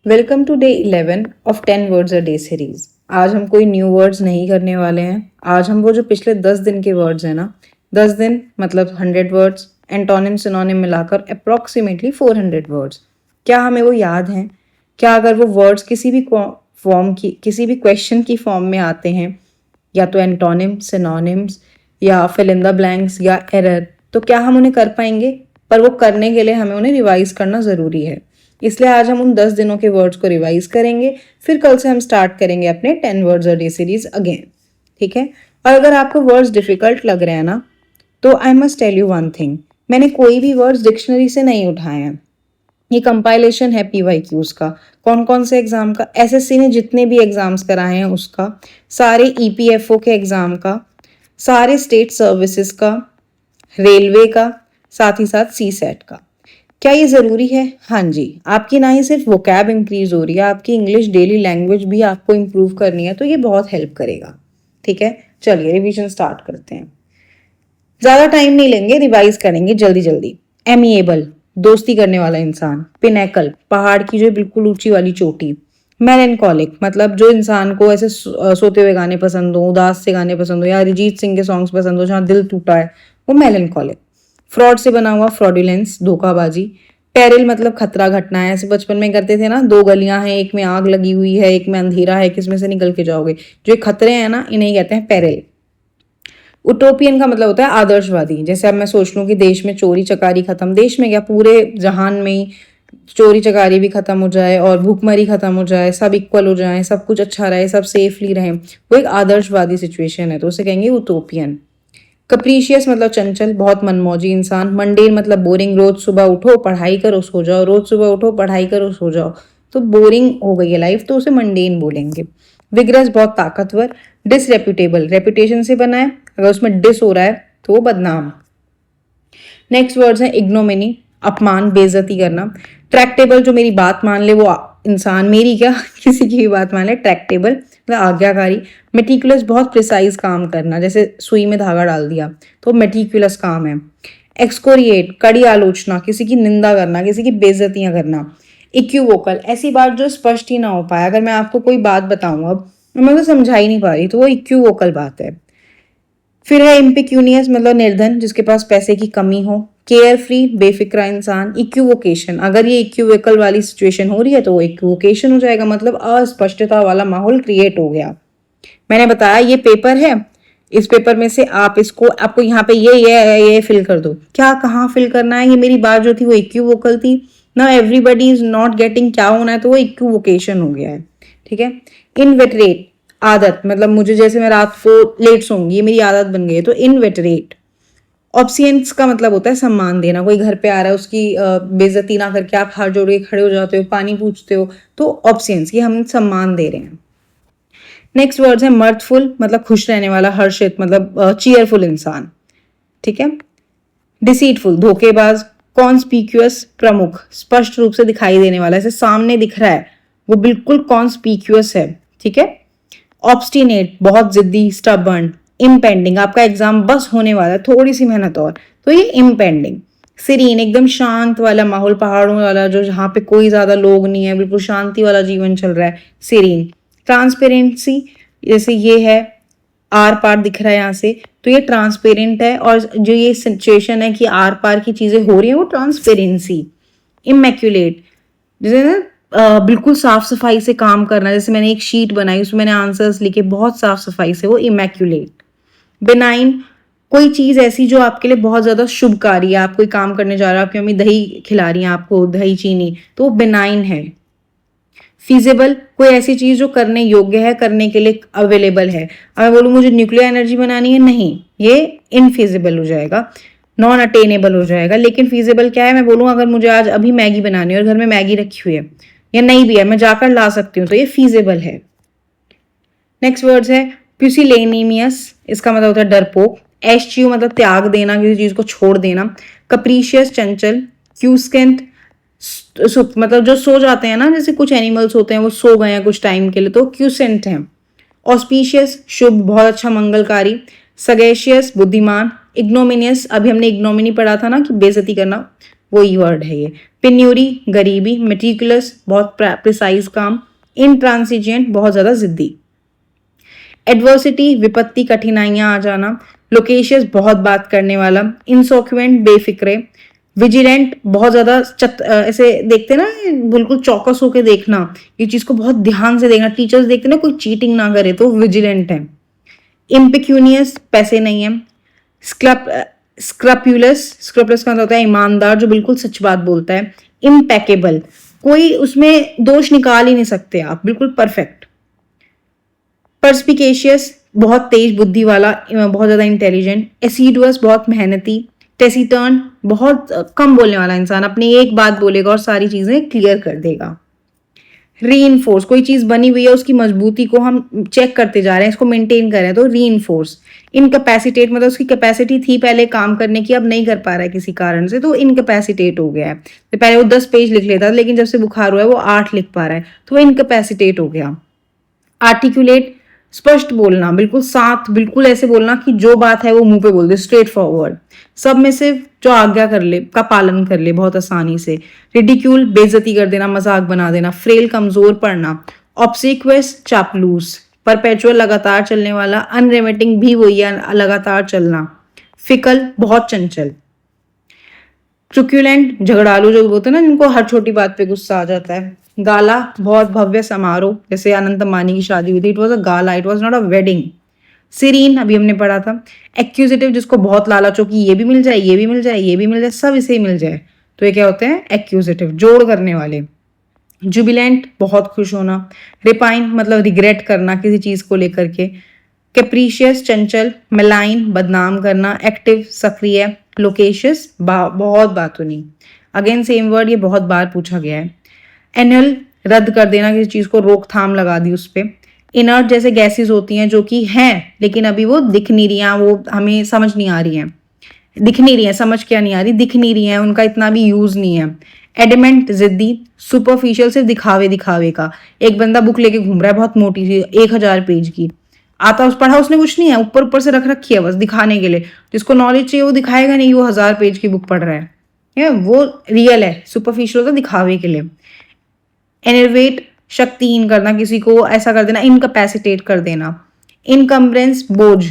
Welcome to day 11 of 10 words a day series. आज हम कोई न्यू वर्ड्स नहीं करने वाले हैं। आज हम वो जो पिछले 10 दिन के वर्ड्स हैं ना, 10 दिन मतलब 100 वर्ड्स, एंटोनिम सिनोनिम मिलाकर अप्रॉक्सीमेटली 400 वर्ड्स। क्या हमें वो याद हैं? क्या अगर वो वर्ड्स किसी भी क्वेश्चन की फॉर्म में आते हैं, या तो एंटोनिम सिनोनिम्स या फिल इन द ब्लैंक्स या एरर, तो क्या हम उन्हें कर पाएंगे? पर वो करने के लिए हमें उन्हें रिवाइज करना ज़रूरी है। इसलिए आज हम उन 10 दिनों के वर्ड्स को रिवाइज करेंगे। फिर कल से हम स्टार्ट करेंगे अपने 10 words a day series again. ठीक है? और अगर आपको वर्ड्स डिफिकल्ट लग रहे हैं ना, तो I must tell you one thing, मैंने कोई भी वर्ड्स डिक्शनरी से नहीं उठाए हैं। ये कंपाइलेशन है PYQs का। कौन कौन से एग्जाम का? SSC ने जितने भी एग्जाम्स कराए हैं उसका, सारे EPFO के एग्जाम का, सारे स्टेट सर्विसेज का, रेलवे का, साथ ही साथ CSET का। क्या ये ज़रूरी है? हाँ जी। आपकी ना ही सिर्फ वोकैब इंक्रीज हो रही है, आपकी इंग्लिश डेली लैंग्वेज भी आपको इम्प्रूव करनी है, तो ये बहुत हेल्प करेगा। ठीक है, चलिए रिवीजन स्टार्ट करते हैं। ज़्यादा टाइम नहीं लेंगे, रिवाइज करेंगे जल्दी जल्दी। एमिएबल, दोस्ती करने वाला इंसान। पिनेकल, पहाड़ की जो बिल्कुल ऊंची वाली चोटी। मेलेंकोलिक, मतलब जो इंसान को ऐसे सोते हुए गाने पसंद हो, उदास से गाने पसंद हो, या अरिजीत सिंह के सॉन्ग्स पसंद हो जहाँ दिल टूटा है, वो मेलेंकोलिक। फ्रॉड से बना हुआ, फ्रॉडुलेंस, धोखाबाजी। पेरिल मतलब खतरा, घटना है। ऐसे बचपन में करते थे ना, दो गलियां हैं, एक में आग लगी हुई है, एक में अंधेरा है, किसमें से निकल के जाओगे। जो खतरे हैं ना, इन्हें कहते हैं पेरिल। उटोपियन का मतलब होता है आदर्शवादी। जैसे अब मैं सोच लूं कि देश में चोरी चकारी खत्म, देश में क्या पूरे जहान में ही चोरी चकारी भी खत्म हो जाए और भूखमरी खत्म हो जाए, सब इक्वल हो जाए, सब कुछ अच्छा रहे, सब सेफली रहे, वो एक आदर्शवादी सिचुएशन है, तो उसे कहेंगे उटोपियन। कप्रीशियस मतलब चंचल, बहुत मनमौजी इंसान। मंडेन मतलब बोरिंग, रोज सुबह उठो पढ़ाई करो सो जाओ, रोज सुबह उठो पढ़ाई करो सो जाओ, तो बोरिंग हो गई है लाइफ, तो उसे मंडेन बोलेंगे। विग्रस बहुत ताकतवर। डिसरेप्यूटेबल, रेपुटेशन से बना है, अगर उसमें डिस हो रहा है तो वो बदनाम। नेक्स्ट वर्ड्स है इग्नोमिनी, अपमान, बेइज्जती करना। ट्रैक्टेबल, जो मेरी बात मान ले वो इंसान, मेरी क्या किसी की भी बात मान ले। ट्रैक्टेबल मतलब आज्ञाकारी। मेटिकुलस, बहुत प्रिसाइज काम करना, जैसे सुई में धागा डाल दिया, तो मेटिकुलस काम है। एक्सकोरिएट, कड़ी आलोचना, किसी की निंदा करना, किसी की बेइज्जतियां करना। इक्यूवोकल, ऐसी बात जो स्पष्ट ही ना हो पाए, अगर मैं आपको कोई बात बताऊं अब मैं तो समझा ही नहीं पा रही, तो वो इक्यूवोकल बात है। फिर है इम्पिक्यूनियस, मतलब निर्धन, जिसके पास पैसे की कमी हो। केयर फ्री, बेफिक्रा इंसान। इक्यूवोकेशन, अगर ये इक्यूवेकल वाली सिचुएशन हो रही है तो वो इक्यूवोकेशन हो जाएगा, मतलब अस्पष्टता वाला माहौल क्रिएट हो गया। मैंने बताया ये पेपर है, इस पेपर में से आप इसको, आपको यहाँ पे ये फिल कर दो। क्या कहाँ फिल करना है? ये मेरी बात जो थी वो इक्यूवोकल थी ना, एवरीबडी इज नॉट गेटिंग, क्या होना है, तो वो इक्यूवोकेशन हो गया है। ठीक है। इनवेटरेट, आदत, मतलब मुझे जैसे मैं रात को लेट सोऊंगी, ये मेरी आदत बन गई है, तो इनवेटरेट। ऑब्सियंस का मतलब होता है सम्मान देना, कोई घर पे आ रहा है उसकी बेइज्जती ना करके आप हाथ जोड़ के खड़े हो जाते हो, पानी पूछते हो, तो ऑब्सियंस, ये हम सम्मान दे रहे हैं। नेक्स्ट वर्ड है मर्थफुल, मतलब खुश रहने वाला, हर्षित मतलब चीयरफुल इंसान। ठीक है। डिसीटफुल, धोखेबाज। कॉन्स्पिक्यूअस, प्रमुख, स्पष्ट रूप से दिखाई देने वाला, ऐसे सामने दिख रहा है, वो बिल्कुल कॉन्स्पिक्यूअस है। ठीक है। ऑब्स्टिनेट, बहुत जिद्दी, स्टबर्न। इम्पेंडिंग, आपका एग्जाम बस होने वाला है, थोड़ी सी मेहनत और, तो ये इम्पेंडिंग। सीरीन, एकदम शांत वाला माहौल, पहाड़ों वाला, जो जहाँ पे कोई ज्यादा लोग नहीं है, बिल्कुल शांति वाला जीवन चल रहा है, सीरीन। ट्रांसपेरेंसी, जैसे ये है आर पार दिख रहा है यहाँ से, तो ये ट्रांसपेरेंट है, और जो ये सिचुएशन है कि आर पार की चीजें हो रही है, वो ट्रांसपेरेंसी। इमेक्यूलेट, जैसे ना बिल्कुल साफ सफाई से काम करना, जैसे मैंने एक शीट बनाई उसमें मैंने आंसर्स लिखे बहुत साफ सफाई से, वो इमेक्यूलेट। बिनाइन, कोई चीज ऐसी जो आपके लिए बहुत ज्यादा शुभकारी है, आप कोई काम करने जा रहे हो, आपकी मम्मी दही खिला रही है आपको, दही चीनी, तो वो बिनाइन है। फीजिबल, कोई ऐसी चीज जो करने योग्य है, करने के लिए अवेलेबल है। अब मैं बोलूँ मुझे न्यूक्लियर एनर्जी बनानी है, नहीं, ये इनफिजिबल हो जाएगा, नॉन अटेनेबल हो जाएगा। लेकिन फीजिबल क्या है? मैं बोलूँ अगर मुझे आज अभी मैगी बनानी है और घर में मैगी रखी हुई है या नहीं भी है, मैं जाकर ला सकती हूँ, तो ये फीजिबल है। नेक्स्ट वर्ड्स है प्यूसिलेनिमियस, इसका मतलब होता है डरपोक। एश्चियो मतलब त्याग देना, किसी चीज को छोड़ देना। कप्रीशियस, चंचल। क्यूस्केंट, मतलब जो सो जाते हैं ना, जैसे कुछ एनिमल्स होते हैं वो सो गए हैं कुछ टाइम के लिए, तो क्यूसेंट है। ऑस्पिशियस, शुभ, बहुत अच्छा, मंगलकारी। सगेशियस, बुद्धिमान। इग्नोमिनियस, अभी हमने इग्नोमिनी पढ़ा था ना कि बेइज्जती करना, वही वर्ड है ये। पेन्यूरी गरीबी, मेटिकुलस बहुत प्रिसाइज काम, इंट्रांसिजेंट बहुत ज्यादा जिद्दी, एडवर्सिटी विपत्ति कठिनाइयां आ जाना, लोकेशियस बहुत बात करने वाला, इंसोक्वेंट बेफिक्रे, विजिलेंट बहुत ज्यादा ऐसे देखते ना, बिल्कुल चौकस होके देखना, ये चीज को बहुत ध्यान से देखना, टीचर्स देखते ना कोई चीटिंग ना करे तो विजिलेंट है। इम्पिक्यूनियस पैसे नहीं है। स्क्रप्यूलस, स्क्रप्यूलस का मतलब होता है ईमानदार, जो बिल्कुल सच बात बोलता है। इम्पेकेबल, कोई उसमें दोष निकाल ही नहीं सकते आप, बिल्कुल परफेक्ट। पर्सपिकेशियस बहुत तेज बुद्धि वाला, बहुत ज्यादा इंटेलिजेंट। एसिडुअस बहुत मेहनती। टेसिटर्न बहुत कम बोलने वाला इंसान, अपनी एक बात बोलेगा और सारी चीजें क्लियर कर देगा। रीइंफोर्स, कोई चीज बनी हुई है उसकी मजबूती को हम चेक करते जा रहे हैं, इसको मेंटेन कर रहे हैं, तो रीइंफोर्स। इनकैपेसिटेट मतलब उसकी कैपेसिटी थी पहले काम करने की, अब नहीं कर पा रहा है किसी कारण से, तो इनकैपेसिटेट हो गया है। तो पहले वो 10 पेज लिख लेता था, लेकिन जब से बुखार हुआ है वो 8 लिख पा रहा है, तो वो इनकैपेसिटेट हो गया। आर्टिकुलेट, स्पष्ट बोलना, बिल्कुल साथ, बिल्कुल ऐसे बोलना कि जो बात है वो मुंह पे बोल दे, स्ट्रेट फॉरवर्ड। सबमिसिव, जो आज्ञा कर ले, का पालन कर ले बहुत आसानी से। रिडिक्यूल, बेइज्जती कर देना, मजाक बना देना। फ्रेल, कमजोर पड़ना। ऑब्सिक्वस, चापलूस। परपेचुअल, लगातार चलने वाला। अनरेमिटिंग भी वही है, लगातार चलना। फिकल, बहुत चंचल। ट्रुक्यूलेंट, झगड़ालू, जो बोलते हैं ना जिनको हर छोटी बात पे गुस्सा आ जाता है। गाला, बहुत भव्य समारोह, जैसे अनंत अंबानी की शादी हुई थी, it was a gala, it was not a wedding. सीरीन, अभी हमने पढ़ा था। एक्यूजिटिव, जिसको बहुत लालच हो कि ये भी मिल जाए, ये भी मिल जाए, ये भी मिल जाए, सब इसे ही मिल जाए, तो ये क्या होते हैं? एक्यूजिटिव, जोड़ करने वाले। जुबिलेंट, बहुत खुश होना। रिपाइन, मतलब रिग्रेट करना किसी चीज को लेकर के। कैप्रीशियस, चंचल। मेलाइन, बदनाम करना। एक्टिव, सक्रिय। लोकेशियस, बहुत बातूनी। अगेन सेम वर्ड, ये बहुत बार पूछा गया है। एनल, रद्द कर देना, किसी चीज को रोकथाम लगा दी उस पर। इनर्ट, जैसे गैसेस होती हैं जो कि हैं लेकिन अभी वो दिख नहीं रही हैं, वो हमें समझ नहीं आ रही हैं, दिख नहीं रही है, समझ क्या नहीं आ रही, दिख नहीं रही है, उनका इतना भी यूज नहीं है। एडमेंट, जिद्दी। सुपरफिशियल, सिर्फ दिखावे दिखावे का। एक बंदा बुक लेके घूम रहा है बहुत मोटी सी, 1000 पेज की, आता उस पढ़ा उसने कुछ नहीं है, ऊपर ऊपर से रख रखी है बस दिखाने के लिए, जिसको नॉलेज चाहिए वो दिखाएगा नहीं, वो 1000 पेज की बुक पढ़ रहा है, वो रियल है। सुपरफिशियल होता दिखावे के लिए। एनर्वेट, शक्तिहीन करना, किसी को ऐसा कर देना, इनकैपेसिटेट कर देना। इनकम्बरेंस, बोझ।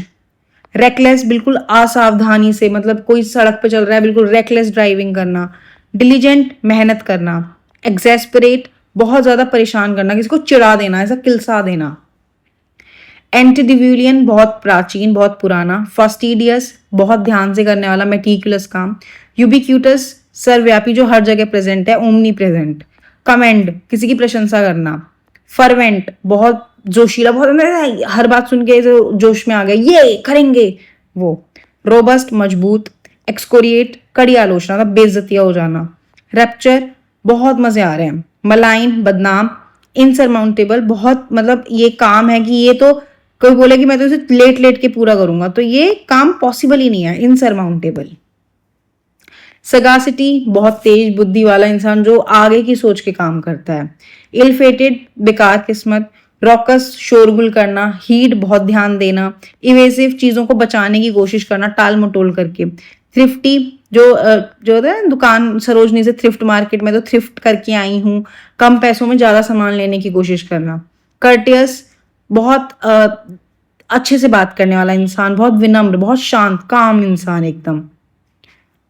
रेकलेस, बिल्कुल असावधानी से, मतलब कोई सड़क पे चल रहा है बिल्कुल रेकलेस ड्राइविंग करना। डिलीजेंट, मेहनत करना। एक्सेस्परेट, बहुत ज्यादा परेशान करना, किसी को चिढ़ा देना, ऐसा किलसा देना। एंटीडिव्यूलियन, बहुत प्राचीन, बहुत पुराना। फास्टिडियस, बहुत ध्यान से करने वाला, मेटिकुलस काम। यूबिक्यूटस, सर्वव्यापी, जो हर जगह प्रेजेंट है, ओमनी प्रेजेंट। कमेंड, किसी की प्रशंसा करना। फर्वेंट, बहुत जोशीला, बहुत हर बात सुन के जोश में आ गए, ये करेंगे वो। रोबस्ट, मजबूत। एक्सकोरिएट, कड़ी आलोचना, मतलब बेइज्जतिया हो जाना। रैप्चर, बहुत मजे आ रहे हैं। मलाइन, बदनाम। इनसरमाउंटेबल, बहुत मतलब ये काम है कि ये तो कोई बोले कि मैं तो इसे लेट लेट के पूरा करूंगा, तो ये काम पॉसिबल ही नहीं है, इनसरमाउंटेबल। सगासिटी, बहुत तेज बुद्धि वाला इंसान जो आगे की सोच के काम करता है। इल फेटेड, बेकार किस्मत। रॉकस, शोरगुल करना। हीड, बहुत ध्यान देना। इवेसिव, चीजों को बचाने की कोशिश करना टाल मटोल करके। थ्रिफ्टी, जो होता है दुकान, सरोजनी से थ्रिफ्ट मार्केट में तो थ्रिफ्ट करके आई हूँ, कम पैसों में ज्यादा सामान लेने की कोशिश करना। कर्टियस, बहुत अच्छे से बात करने वाला इंसान, बहुत विनम्र, बहुत शांत, काम इंसान एकदम।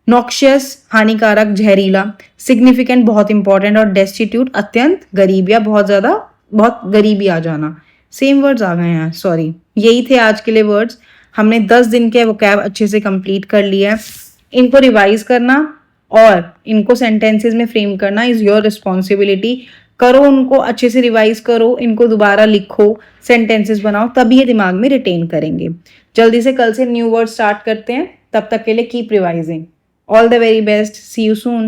नॉक्शियस, हानिकारक, जहरीला। सिग्निफिकेंट, बहुत इंपॉर्टेंट। और डेस्टिट्यूट, अत्यंत गरीब या बहुत ज्यादा, बहुत गरीबी आ जाना। सेम वर्ड्स आ गए हैं, सॉरी। यही थे आज के लिए वर्ड्स। हमने 10 दिन के वोकैब अच्छे से कंप्लीट कर लिया है। इनको रिवाइज करना और इनको सेंटेंसेस में फ्रेम करना इज योर रिस्पॉन्सिबिलिटी। करो उनको अच्छे से, रिवाइज करो, इनको दोबारा लिखो, सेंटेंसेस बनाओ, तभी ये दिमाग में रिटेन करेंगे। जल्दी से कल से न्यू वर्ड स्टार्ट करते हैं, तब तक के लिए keep revising. All the very best, see you soon.